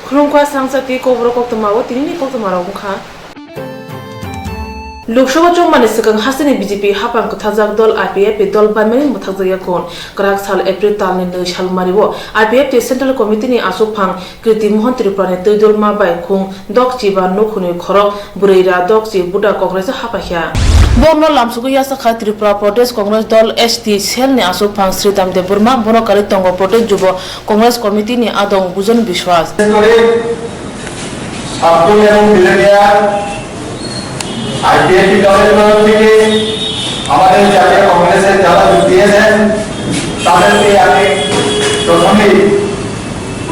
Swrangchati Swrangchati Kokborok Koktwma o tini Koktwma rok wngkha Loksawa chongmani sikang hasini BJP hapang kathajak dol IPF dol baimani muthakjak yakon krak sal April talni 2 sal maribo IPF te Central Committee ni asopang Kriti Mohan Tripura ne tei dol ma bai khung dokchi ba nokhuni khorok bureira dokchi buda Congress hapakha Borno lamsugu yasa kha Tripura Pradesh Congress dol ST cell ni asopang Sri Damde Burma bono kari tongo Pradesh Jubo Congress Committee ni adong bujon Bishwas IPF দলের তরফ থেকে আমাদের জাতীয় কংগ্রেসের যারা যোগ দিয়েছেন তাদেরকে আমি প্রথমেই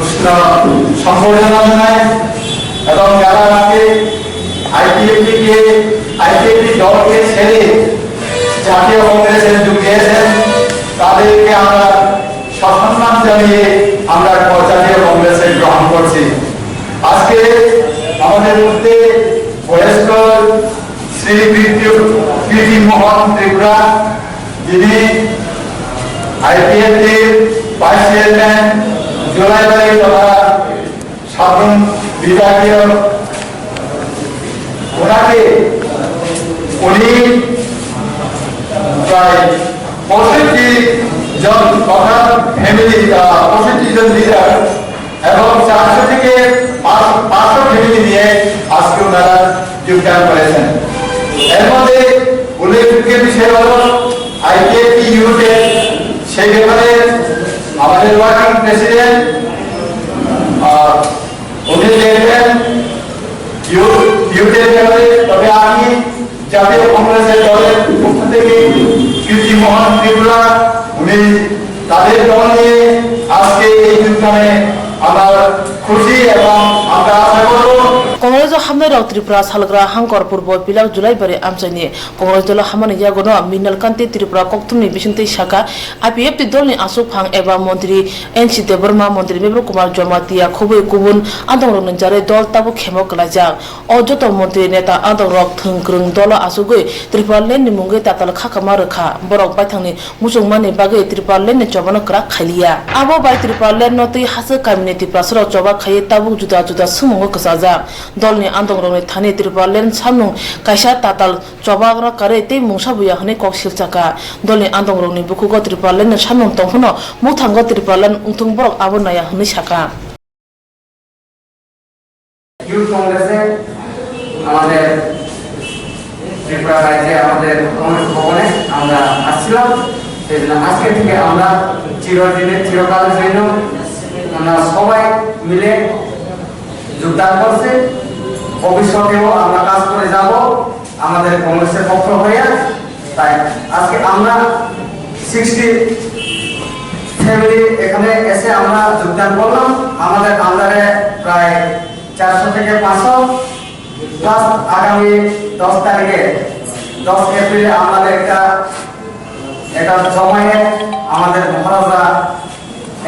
উষ্ণ সম্বর্ধনা জানাই এবং যারা আজকে IPF দলকে ছেড়ে জাতীয় কংগ্রেসে যোগ দিয়েছেন তাদেরকে আমরা সম্মান জানিয়ে আমরা জাতীয় কংগ্রেসে গ্রহণ করছি আজকে আমাদের মধ্যে বয়স্ক শ্রী কৃতি মোহন ত্রিপুরা যিনি IPF এর ভাইস চেয়ারম্যান জুলাইবাড়ি তথা সাধারণ বিভাগীয় উনি প্রায় 65 জন তথা ফ্যামিলি 65 জন লিডার এবং 400 থেকে 500 ফ্যামিলি নিয়ে আজকে ওনারা যোগদান করেছেন এর মধ্যে উল্লেখযোগ্য বিষয় হল IPF ইউথের সেই ব্যাপারে আমাদের ওয়ার্কিং প্রেসিডেন্ট উনি দেখবেন ইউথের ব্যাপারে তবে আমি জাতীয় কংগ্রেসের দলের পক্ষ থেকে কৃতি মোহন ত্রিপুরা উনি তাদের দল নিয়ে আজকে এই যোগদানে আমার খুশি এবং আমরা আশা করব Congress hamnai rok Tripura salgra hangkor purbo pilak Julai bare amchani Congress dol hamani yagono Minal Kanti Tripura Koktwma bisintei shaka IPF dol ni asopang eba mantri NC Deborma mantri Mebro Kumar Jomatia khoboi kubun adong rok njare dol tabu khemo klajak o joto mantri neta adong rok thungkrung dol asugoi Tripura len ni mungai tatal khakama rakha borok baithangni musungmani bagai Tripura len ni chobana kra khaliya abo bai Tripura len notei hase community prasro choba khaye tabu juda juda sumungo kasajak দলনি আন্দোলনে Thani Tripura len samnung kaisa tatal chobagra kare tei mungsa buya hne kok silchaka dolni andongrokni bukugo Tripura len samnung tonghono muthango Tripura len ungthung borok abonaya hne saka youth কংগ্রেসে আমাদের ত্রিপুরা রাজ্যে আমাদের কংগ্রেস ভবনে আমরা আসছিলাম সেজন্য আজকে থেকে আমরা চিরকালের জন্য আমরা সবাই মিলে যোগদান করছে ভবিষ্যতেও আমরা কাজ করে যাব আমাদের কংগ্রেসের পক্ষ হয়ে তাই আজকে আমরা 60 ফ্যামিলি এখানে এসে আমরা যোগদান করলাম আমাদের আন্ডারে প্রায় 400 থেকে 500 প্লাস আগামী 10 তারিখে 10 এপ্রিলে আমাদের একটা সময়ে আমাদের মহারাজা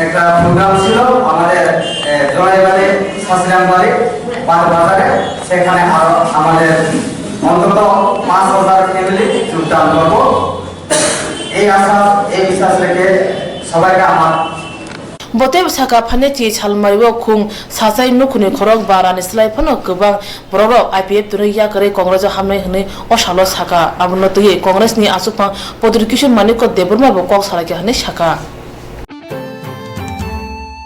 একটা প্রোগ্রাম ছিল আমাদের জয়বাড়ি শাসিরামবাড়ি বাজারে সেখানে আমাদের অন্তত 5000 ফ্যামিলি যোগদান করব এই আশা এই বিশ্বাস রেখে সবাইকে আমার Bote saka phane chi chalmaribo khung sasai nukhuni khorok barani slai phano gobang borok IPF tuni ya kare Congress hamnai hne osalo saka abno tuye Congress ni asupang podrikishon maniko Deborma bo kok sarake hne saka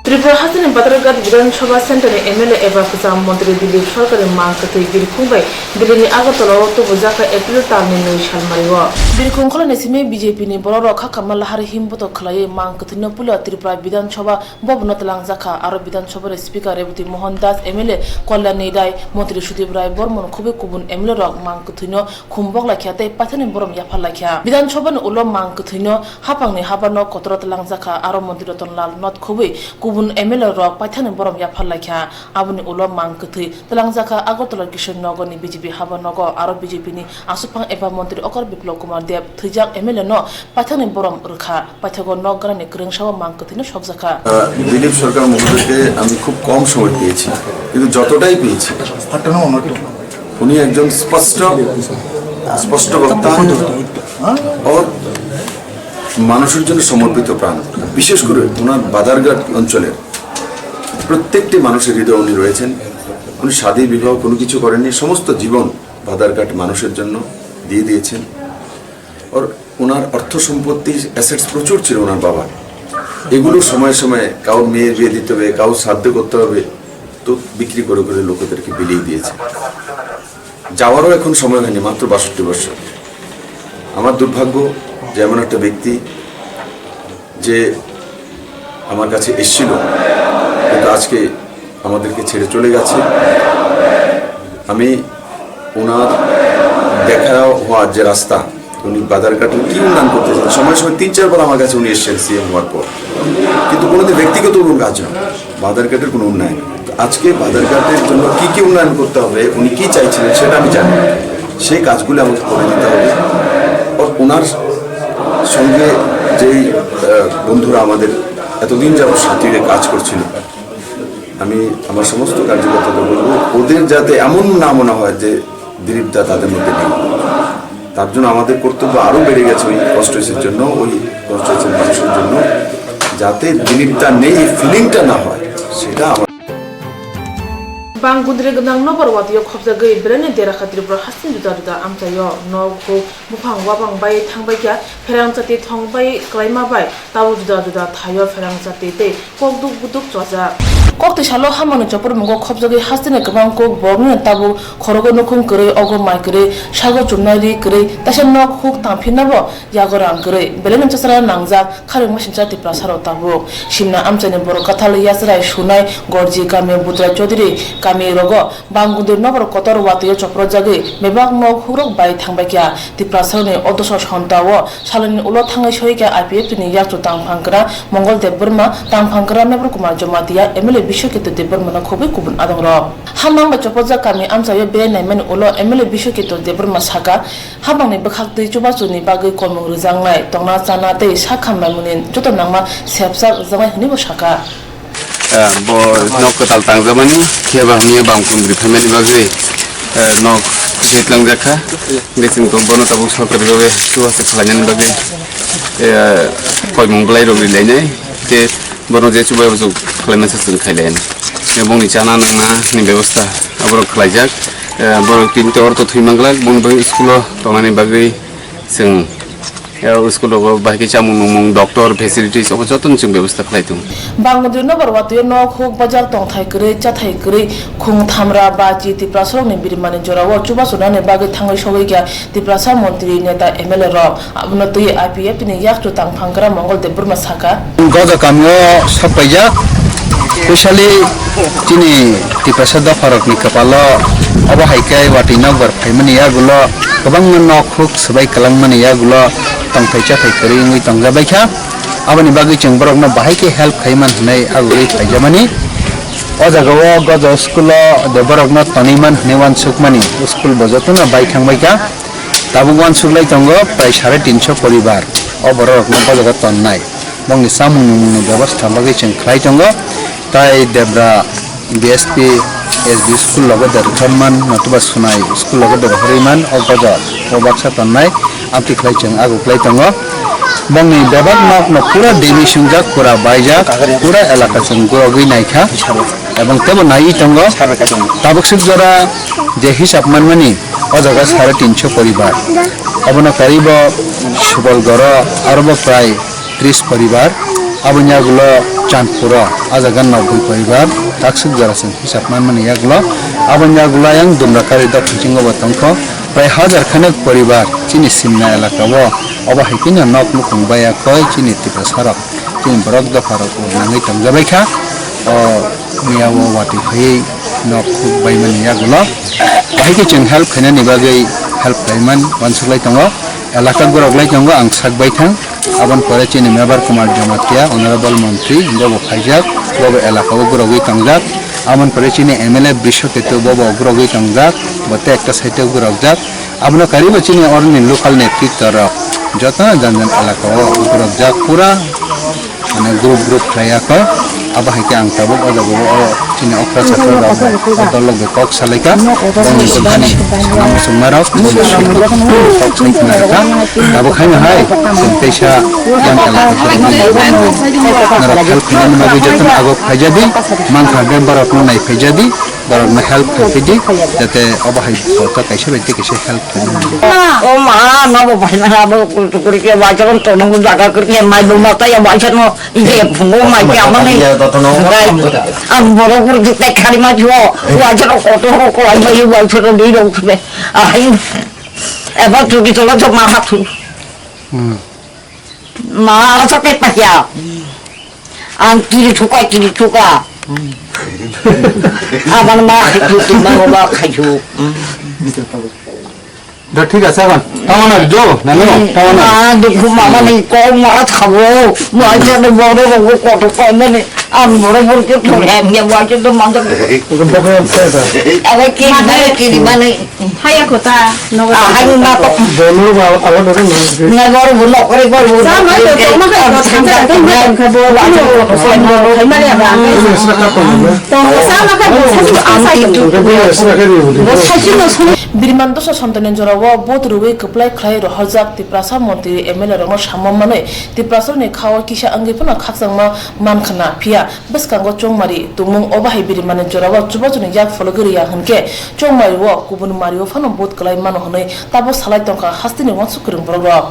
Tripura hasini Batargat Vidan Sabha Center MLA eba Kuzam Mantri Dilip Sarkari Mangkatei Birkhungbai Dilini Agartala to Bujaka April talni 2 sal maribo Birkhung kholani sime BJP ni borok khakama lahari himboto khlai Mangkatino pulo Tripura Vidan Sabha bobno talangjaka aro Vidan Sabhar Speaker Rebati Mohan Das MLA Kalyani Rai Mantri Sudip Rai Bormon khobe kubun MLA rok Mangkatino khumbok lakhyate pathani borom yapha lakhya Vidan Sabha ni ulo Mangkatino hapangni habano kotrot talangjaka aro Mantri Ratonlal not khobe kubun MLA rok paithani borom ya phallakha abuni ulo mangkthei talangjaka Agartala Kishore Nagar ni BJP habanogo aro BJP ni asupang eba mantri Okor Biplop Kumar Dev thijak MLA no paithani borom rukha paithago Nagar ni krengsawa mangkthei no sokjaka Dilip সরকার মহোদয়কে আমি খুব কম সময় পেয়েছি কিন্তু যতটাই পেয়েছি উনি একজন স্পষ্ট বক্তা ও মানুষের জন্য সমর্পিত প্রাণ বিশেষ করে ওনার বাজারঘাট অঞ্চলের প্রত্যেকটি মানুষের হৃদয়ে উনি রয়েছেন। উনি শাদী বিবাহ কোনো কিছু করেননি, সমস্ত জীবন বাধারঘাট মানুষের জন্য দিয়ে দিয়েছেন। আর ওনার অর্থ সম্পত্তি অ্যাসেটস প্রচুর ছিল ওনার বাবার, এগুলো সময়ে সময়ে কারোর মেয়ের বিয়ে দিতে হবে, কারোর সাধ্য করতে হবে, তো বিক্রি করে করে লোকেদেরকে বিলিয়ে দিয়েছে। যাওয়ারও এখন সময় হয়নি, মাত্র 62 বছর। আমার দুর্ভাগ্য যে এমন একটা ব্যক্তি যে আমার কাছে এসেছিল কিন্তু আজকে আমাদেরকে ছেড়ে চলে গেছে। আমি ওনার দেখা হওয়ার যে রাস্তা, উনি বাজারঘাটে কি উন্নয়ন করতে চান, সময় সময় 3-4 বার আমার কাছে উনি এসেছেন সিএম হওয়ার পর, কিন্তু কোনোদিন ব্যক্তিগত কোনো কাজ নয়, বাজারঘাটের কোনো উন্নয়ন। আজকে বাজারঘাটের জন্য কি কি উন্নয়ন করতে হবে, উনি কি চাইছিলেন সেটা আমি জানি, সেই কাজগুলো আমাকে করে দিতে হবে। আর ওনার সঙ্গে যেই বন্ধুরা আমাদের এতদিন যাবত সাথে কাজ করছিল, আমি আমার সমস্ত কার্যকর্তাদের বলবো ওদের যাতে এমন না মনে হয় যে দিলীপ দা তাদের মধ্যে নেই। তার জন্য আমাদের কর্তব্য আরও বেড়ে গেছে ওই কনস্টিটিউয়েন্সির জন্য, ওই কনস্টিটিউয়েন্সির মানুষের জন্য, যাতে দিলীপ দা নেই এই ফিলিংটা না হয়, সেটা আমার। Bangudre gendang nomor watiyo khobja gei brene dera khatir bro hasin juda juda amchayo no ko muphang wabang bai thangbai kya Swrangchati thongbai klaima bai tabu juda juda thayo Swrangchati te kokduk buduk choja kokti shalo hamano chopor mungo khobja gei hasine gabang Kokborok ne tabu khorogo nukhum kre ogo mai kre sago chumnari kre tasem no khuk tangphina bo yagorang kre belen chasara nangjak khare masinchati prasaro tabu simna amchani boro kathal yasrai sunai gorji kame budra chodri kami rogo Bangudre nobor kotor watiyo chopro jage mebak no khurok bai thangbai kya tiprasarone odoso sontawo saloni ulo thangai soika IPF ni yakchu tangphangkra Mongol Debburma tangphangkra nebur kumar jomatiya MLA Bishokito Debburma na khobai kubun adongrok hamang ba chopoja kami amchayo be naimen ulo MLA Bishokito Debburma saka habangni bakhak tei chubachuni bagai kolmung rijangnai tongna chana tei sakham mamunin joto nangma sepsak jangai hnibo saka bo nok katal tangjamani kheba hmiya Bangudre family bagre nok setlang jakha lesin ko bono tabu sorkari babe suwase khlajan bagre koi monglai rogri lainai te bono je chubai bu khlaiman sasung khailen ebong ni chana nangna ni ব্যবস্থা abro khlaijak boro tinte orto thuimanglak bon bai school tongani bagre sing school বাকি চামুং doctor facilities of যতন जों ব্যবস্থা খাইতুম Bangudre nobor watiyo no khuk bajak tongthai kre chathai kre khung thamra baji tiprasarok ni birimani jorawo chubasuna ne bagai thangai sogai kya tiprasar mantri neta MLA ro abno tui IPF ni yakchu tangphangkra Mongol Debburma saka goja kamyo sapaya especially tini tiprasar da farok ni kapalo aba haikai wati nogbar phaimani yagulo gobang no khuk sabai kalangmani yagulo tongthai chathai kri ngui tongjabai kha abani bagi जों borok no bahai ke help khaiman hnai agui phaijamani o jagao gojo school de borok no toniman hnewan sukmani school bojotuna bai khangbai kha tabuwan suklai tongo prai 350 poribar o borok no bojaga tonnai bongni samung ni ব্যবস্থা bagi जों khlai tongo tai debra BSP SB school logo der thamman natuba sunai school logo der horiman o bojo o baksa tonnai amti khlai जों agu khlai tongo bangni debak nok no pura demi sungjak pura baijak pura elaka जों gorogui naikha ebong tebo nai tongo tabuk sukjora je hisab manmani o jaga 350 poribar abono karibo subol goro arobo prai 30 poribar abonya-gulo Chandpura ajaga 90 poribar taksuk jara जों hisab manmani yagulo abonya-gulo yang dumrakari da phingo batangko prai 1000 khanek poribar chini simna elakao oba haikina nok lukung baya koi chini tiprasarok chini borok da farok nangai tongjabai kha o miyawo wati phai nok khuk baimani yagulo bahike जों help khainani bagai help kaiman wansuklai tongo elaka goroklai tongo ang sakbai thang abon pore chini mebar kumar jomatiya honorable mantri bobo khaijak bobo elaka gorogui tongjak amon pore chini MLA Bishokito bobo gorogui tongjak bote ekta site gorokjak abno karibo chini orni local netritwa rok jotna janjan elaka gorokjak pura মানে group খাইয়াকো abo haike ang tabuk ojago chini okra chakra rok dolog be kok salaika boni kani sanam sumarok kok saikna ka abo khaina hai sentesa yang kala nara help ni magi jatun agok khajadi man khagem barok nai khajadi barok na help khajadi jate abo hai ta kaise bete kaise help o ma na bo bhai na bo kuri ke bajaron to no jaga kuri mai bo mata ya bajan no ije phungo mai ke amane am boro kuri te khari ma jo bajan ko ko ai mai bajan di ro khbe ai eba tu ki to lo ma ha tu ma sa ke pa ya an kiri thuka aban ma tu ma ba khaju ঠিক আছে এখন তাও না জো নানো তাও না দেখো মামা নেই কম মারা খাবো মাঝে বড় বড় কত কমে আমি বড় বড় কে পড়ে আমি মাঝে তো মাঝে আরে কি মানে হাইয়া কথা নগর হাই না তো বলো আলো ধরে না বড় বড় করে বলবো যা মই তো তোমাকে কথা তো মই খাবো আমি কত কম খাইমারে আমরা তো সামাকে আমি Birman dosa santanen jorawa both ruwe kaplai khlai ro hajak tiprasa monti MLA ro samam manoi tiprasor ni khawa kisa angi puna khaksangma mankhana phia beskango chongmari tumung obahai birman jorawa chubajuni yak fologiri ya hanke chongmari wo kubun mario phano both klai mano honoi tabo salai tongka hastini wansu kurung borok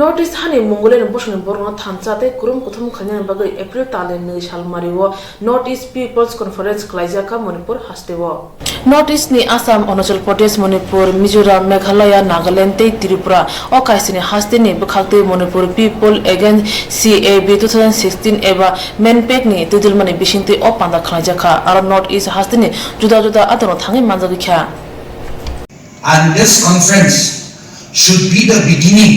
Notice hani Mongolian Boston Borno Thamchate Kurum Kuthum Khanyan Bagai April Talen Ni Shalmariwo Notice People's Conference Klaijaka Manipur Hastewo Notice ni Assam Arunachal Pradesh Manipur Mizoram Meghalaya Nagaland te Tripura Okaisini Hastini Bukhakte Manipur People Against CAB 2016 eba Menpek ni Tudilmani Bishinte Opanda Klaijaka Ar Notice Hastini Juda Juda Atono Thangi Manjagi kha And this conference should be the beginning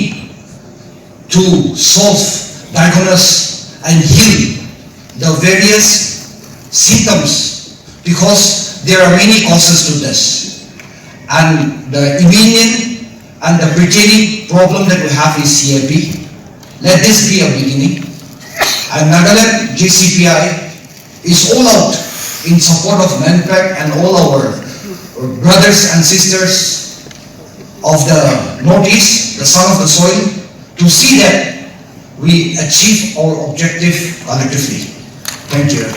to solve, diagnose and heal the various symptoms, because there are many causes to this. And the immediate and the pertaining problem that we have is CAP. Let this be a beginning. And Nagaland JCPI is all out in support of NANPAC and all our brothers and sisters of the Northeast, the son of the soil, to see that we achieve our objective collectively. Thank you.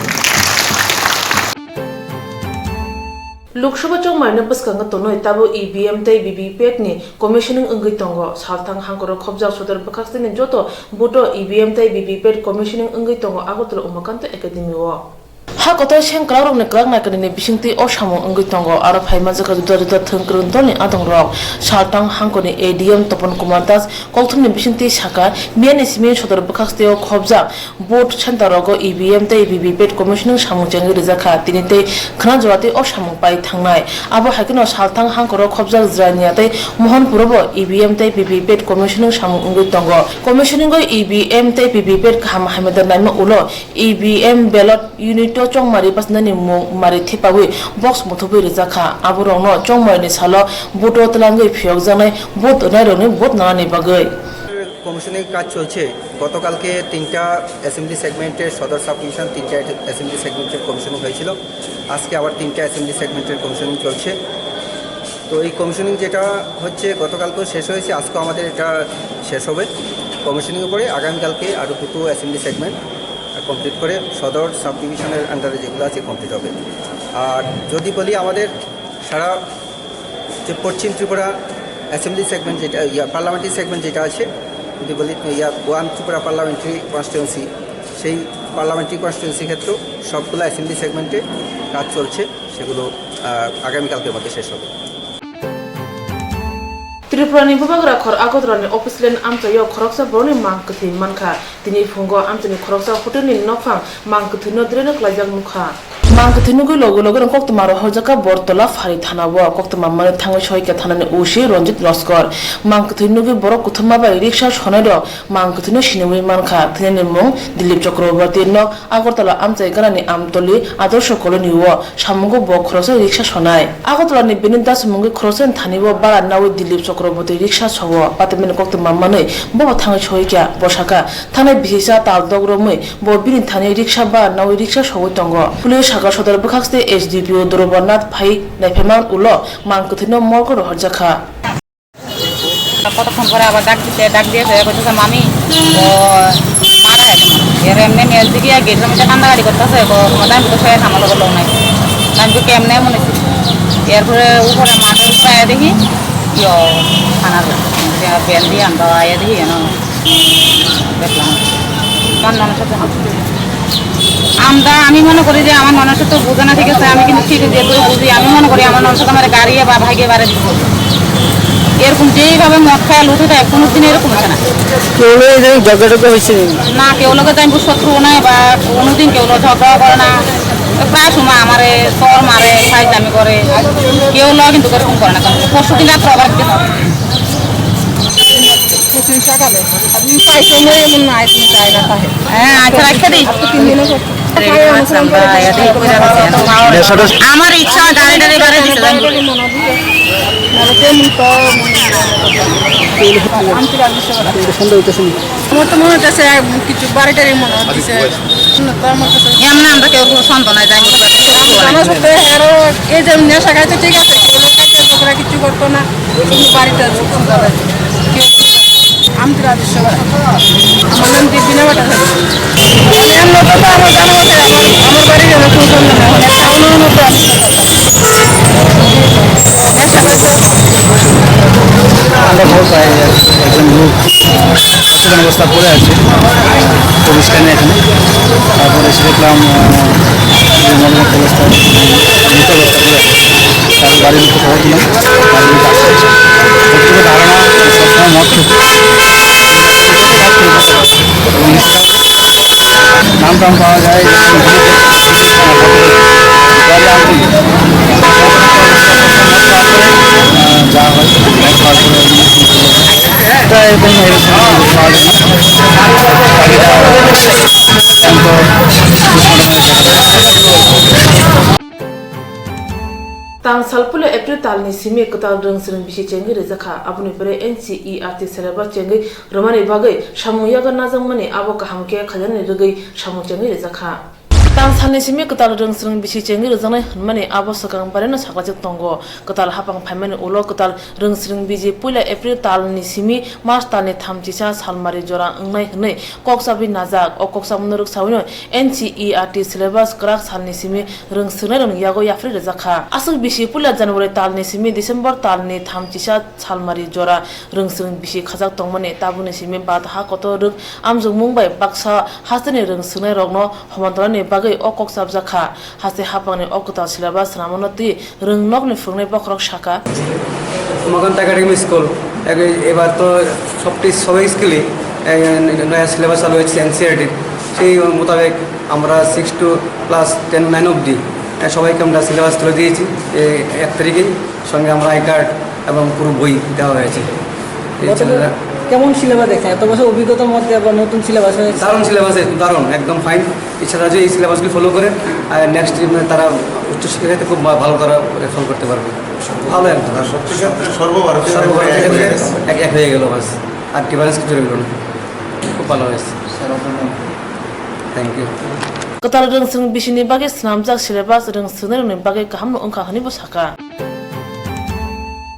Loksabha chongmari paskanga tonoi tabo EVM tai VVPAT ni commissioning ungi tongo salthang hangkoro khobjak sodar bakhaksini joto boto EVM tai VVPAT commissioning ungi tongo agotolo umakanto academy wo ha koto seng krarong ne krang na kani bisingti o samo ungi tongo aro phaima jaka juda juda thengkrun doni adong rok saltang hangkoni ADM Topon Kumar Das kolthumni bisingti saka miani simi sodar bakhaksio khobjak board center rogo EVM tai VVPAT commissioning samu jangi rijaka tinite khana jawati o samu pai thangnai abo hakino saltang hangkoro khobjak jrania tai mohanpurobo EVM tai VVPAT commissioning samu ungi tongo commissioning go EVM tai VVPAT kham hamedar naima ulo EVM ballot unit chongmari pasnani mari thipawi box mothobi rijaka aburongno chongmari salo boto tlangai phiyok janai bot naironi bot nani bagai কমিশনের কাজ চলছে গতকালকে 3টা assembly সেগমেন্টের সদর sub commission 3টা assembly সেগমেন্টের commissioning হয়েছিল আজকে আবার 3টা অ্যাসেম্বলি সেগমেন্টের কমিশনিং চলছে তো এই কমিশনিং যেটা হচ্ছে গতকালকেও শেষ হয়েছে আজকেও আমাদের এটা শেষ হবে কমিশনিংয়ের পরে আগামীকালকে আরও দুটো অ্যাসেম্বলি সেগমেন্ট কমপ্লিট করে সদর সাব ডিভিশনের আন্ডারে যেগুলো আছে কমপ্লিট হবে আর যদি বলি আমাদের সারা যে পশ্চিম ত্রিপুরা অ্যাসেম্বলি সেগমেন্ট যেটা পার্লামেন্টারি সেগমেন্ট যেটা আছে যদি বলি ওয়ান ত্রিপুরা পার্লামেন্টারি কনস্টিটুয়েন্সি সেই পার্লামেন্টারি কনস্টিটুয়েন্সি ক্ষেত্রেও সবগুলো অ্যাসেম্বলি সেগমেন্টে কাজ চলছে সেগুলো আগামীকালকের মধ্যে শেষ হবে Tripurani Bubagra Khor Agodrani Officeland Amtayo Khoroksa Broni Mankathi Manka Tini Fungo Amtani Khoroksa Hoteni Nofang Mankathi Nodrena Klajang Mukha Mangkutinu logo Koktwma hojaka bortola fari thanawo Koktwma mane thangai soika thanani ushi Ranjit Loskor Mangkutinu borok kuthma bai riksha shonaido Mangkutinu sinui manka thene mung Dilip Chakraborty no Agartala amchai garani amtoli adorsho koloni wo samungo bo khrosa riksha shonai Agartala ni beninta sumungi khrosen thaniwo bara nawi Dilip Chakraborty riksha chowo patemen Koktwma mane bo thangai soika boshaka thanai bisisa tal dogromui bo birin thani riksha ba nawi riksha chowo tongo Police Sodar Bukhaste SDPO Dorobanath Phai Naifeman Ulo Mangkutino Morgor Horjaka কতক্ষণ পরে আবার ডাক দিয়েছে বলতেছে মামি ও মারা গেছে এর এমনি মেল দিকে গেটের মধ্যে কান্দাকাটি করতেছে আমি তো সবাই থামালো বললো নাই আমি তো কেমনে মনে এরপরে উপরে মাঠের উপরে আয়া দেখি থানার বেল দিয়ে আমরা আয়া দেখি দেখলাম আমার ননের সাথে আমি মনে করি যে আমার ননের সাথে বোঝে না ঠিক আছে আমি কিন্তু ঠিক যে বুঝি আমি মনে করি আমার ননের সাথে আমার গাড়িয়ে বা ভাইকে বাড়ি দিতে এরকম যেইভাবে মদ খায় লুটে দেয় কোনোদিন এরকম হচ্ছে না কেউ ঝগড়া হয়েছে না কেউ লোকের টাইম শত্রু নাই বা কোনোদিন কেউ ঝগড়া করে না প্রায় সময় আমারে চর মারে ফাইজলামি করে কেউ লোক কিন্তু এরকম করে না কারণ পরশু দিন রাত্রে আবার হ্যাঁ আচ্ছা রাখতে দিই আমার ইচ্ছা গাড়ি বাড়ি দিতে আমার তো মনে হচ্ছে কিছু বাড়িটারই মনে হচ্ছে এমন আমরা কেউ সন্তান নাই যাই এই যে নেশা খাইতে ঠিক আছে কেউ কিছু করতো না বাড়িটা আমি তো রাজস্ব আমার নাম দিদিনা বাটা আমার জানা মতে আমার বাড়ি যাবে খুব আমরা খবর পাই একজন লোক অচেতন অবস্থা পড়ে আছে পুলিশ স্ট্যান্ডে এখানে তারপরে এসে দেখলাম যে মর্মান্তিক অবস্থা মৃত অবস্থা পড়ে আছে তার বাড়ির লোককে খবর দিলাম বাড়ির লোক আসছে প্রত্যেকের ধারণা সবসময় মদ নাম টাম পাওয়া যায় যা হয় Tang salpula April talni simi kotal rang sering bisi cengi rezakha apuni pare NCERT syllabus cengi romani bagai shamu yaga nazang mani abo kahamke khajani regai shamu cengi rezakha Tang sani simi kotal rang sering bisi cengi rezanai mani abo sakang parena sakajak tongo kotal hapang phaimani ulo kotal rang sering biji pula April talni simi March talni thamchisa salmari jora ngnai hnai koksabi najak o koksamnuruk sawino NCERT syllabus krak salni simi rang sering rang yago yafri rezakha asuk bisi pula January talni simi December talni thamchisa salmari jora rang sering bisi khajak tongmani tabuni simi badha koto ruk amjung mumbai baksa hasani rang sengai rokno homantrani bagai okok sabjakha hase hapangni okutal syllabus ramonoti rang nokni fungnai bakrok shaka মগন্ত academy school এবার তো সবাই স্কুলই নয়া syllabus চালু হয়েছে এনসিআরটির সেই মোতাবেক আমরা 6 to class 10 9 অবধি সবাইকে আমরা সিলেবাস তুলে দিয়েছি এই 1 তারিখেই সঙ্গে আমরা আই কার্ড এবং পুরো বই দেওয়া হয়েছে কেমন সিলেবাস দেখছেন এত বছর অভিজ্ঞতার মধ্যে আবার নতুন সিলেবাস হয়েছে দারুণ সিলেবাস দারুণ একদম ফাইন এছাড়া যে এই সিলেবাসগুলি ফলো করে নেক্সট তারা উচ্চশিক্ষাতে খুব ভালো করা ফলো করতে পারবে ভালো একদম সর্বভারতীয় এক হয়ে গেল বাস আর ডিফারেন্স কিছু রইল না খুব ভালো হয়েছে thank you kotal rang sering bisi ni bagai snamjak syllabus rang senai rang bagai kaham no ongka hani bo saka